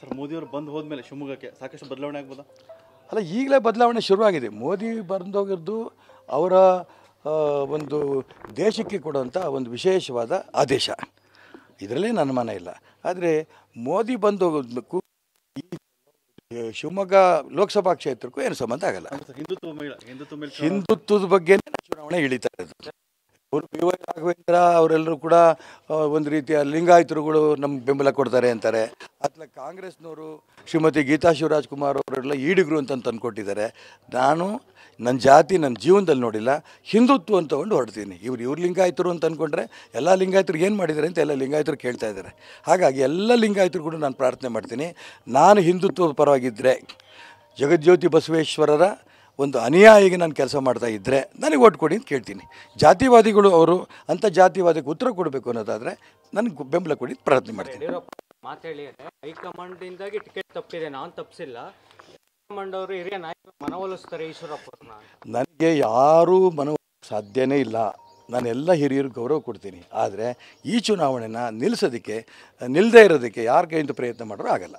Sir ಮೋದಿಯವರು ಬಂದು ಹೋದ್ಮೇಲೆ ಶಿವಮೊಗ್ಗಕ್ಕೆ ಸಾಕಷ್ಟು ಬದಲಾವಣೆ ಆಗ್ಬೋದಾ? ಅಲ್ಲ, ಈಗಲೇ ಬದಲಾವಣೆ ಶುರುವಾಗಿದೆ. ಮೋದಿ ಬಂದೋಗಿದ್ದು ಅವರ ಒಂದು ದೇಶಕ್ಕೆ ಕೊಡುವಂಥ ಒಂದು ವಿಶೇಷವಾದ ಆದೇಶ, ಇದರಲ್ಲೇ ನನ್ನ ಮನ ಇಲ್ಲ. ಆದರೆ ಮೋದಿ ಬಂದೋಗೋದಕ್ಕೂ ಈ ಶಿವಮೊಗ್ಗ ಲೋಕಸಭಾ ಕ್ಷೇತ್ರಕ್ಕೂ ಏನು ಸಂಬಂಧ ಆಗಲ್ಲ. ಹಿಂದುತ್ವದ ಬಗ್ಗೆನೇ ಚುನಾವಣೆ ಇಳಿತಾ ಇರೋದು. ಅವರು ಬಿ ವೈ ರಾಘವೇಂದ್ರ ಅವರೆಲ್ಲರೂ ಕೂಡ ಒಂದು ರೀತಿಯ ಲಿಂಗಾಯತರುಗಳು ನಮ್ಗೆ ಬೆಂಬಲ ಕೊಡ್ತಾರೆ ಅಂತಾರೆ. ಅಥವಾ ಕಾಂಗ್ರೆಸ್ನವರು ಶ್ರೀಮತಿ ಗೀತಾ ಶಿವರಾಜ್ಕುಮಾರ್ ಅವರೆಲ್ಲ ಈಡಿಗರು ಅಂತ ತಂದುಕೊಟ್ಟಿದ್ದಾರೆ. ನಾನು ನನ್ನ ಜಾತಿ ನನ್ನ ಜೀವನದಲ್ಲಿ ನೋಡಿಲ್ಲ. ಹಿಂದುತ್ವ ಅಂತ ಒಂದು ಹೊರಡ್ತೀನಿ. ಇವ್ರು ಲಿಂಗಾಯತರು ಅಂತ ಅಂದ್ಕೊಂಡ್ರೆ ಎಲ್ಲ ಲಿಂಗಾಯತರು ಏನು ಮಾಡಿದ್ದಾರೆ ಅಂತ ಎಲ್ಲ ಲಿಂಗಾಯತರು ಕೇಳ್ತಾ ಇದ್ದಾರೆ. ಹಾಗಾಗಿ ಎಲ್ಲ ಲಿಂಗಾಯತರು ಕೂಡ ನಾನು ಪ್ರಾರ್ಥನೆ ಮಾಡ್ತೀನಿ, ನಾನು ಹಿಂದುತ್ವದ ಪರವಾಗಿದ್ದರೆ, ಜಗಜ್ಯೋತಿ ಬಸವೇಶ್ವರರ ಒಂದು ಅನುಯಾಯಿಗೆ ನಾನು ಕೆಲಸ ಮಾಡ್ತಾ ಇದ್ದರೆ ನನಗೆ ಓಟ್ ಕೊಡಿ ಅಂತ ಕೇಳ್ತೀನಿ. ಜಾತಿವಾದಿಗಳು ಅವರು ಅಂಥ ಜಾತಿವಾದಕ್ಕೆ ಉತ್ತರ ಕೊಡಬೇಕು ಅನ್ನೋದಾದರೆ ನನಗೆ ಬೆಂಬಲ ಕೊಡಿ ಪ್ರಾರ್ಥನೆ ಮಾಡ್ತೀನಿ. ಮಾತೇಳಿ ಹೈಕಮಾಂಡ್ದಿಂದಾಗಿ ಟಿಕೆಟ್ ತಪ್ಪಿದೆ, ನಾನು ತಪ್ಪಿಸಿಲ್ಲ. ಹೈಕಮಾಂಡ್ ಅವರು ಹಿರಿಯ ನಾಯಕರು ಮನವೊಲಿಸ್ತಾರೆ ಈಶ್ವರಪ್ಪ ಅವ್ರನ್ನ. ನನಗೆ ಯಾರೂ ಸಾಧ್ಯನೇ ಇಲ್ಲ. ನಾನೆಲ್ಲ ಹಿರಿಯರು ಗೌರವ ಕೊಡ್ತೀನಿ. ಆದರೆ ಈ ಚುನಾವಣೆನ ನಿಲ್ಲಿಸೋದಕ್ಕೆ ನಿಲ್ಲದೇ ಇರೋದಕ್ಕೆ ಯಾರ ಕೈಯಿಂದ ಪ್ರಯತ್ನ ಮಾಡೋರು ಆಗಲ್ಲ.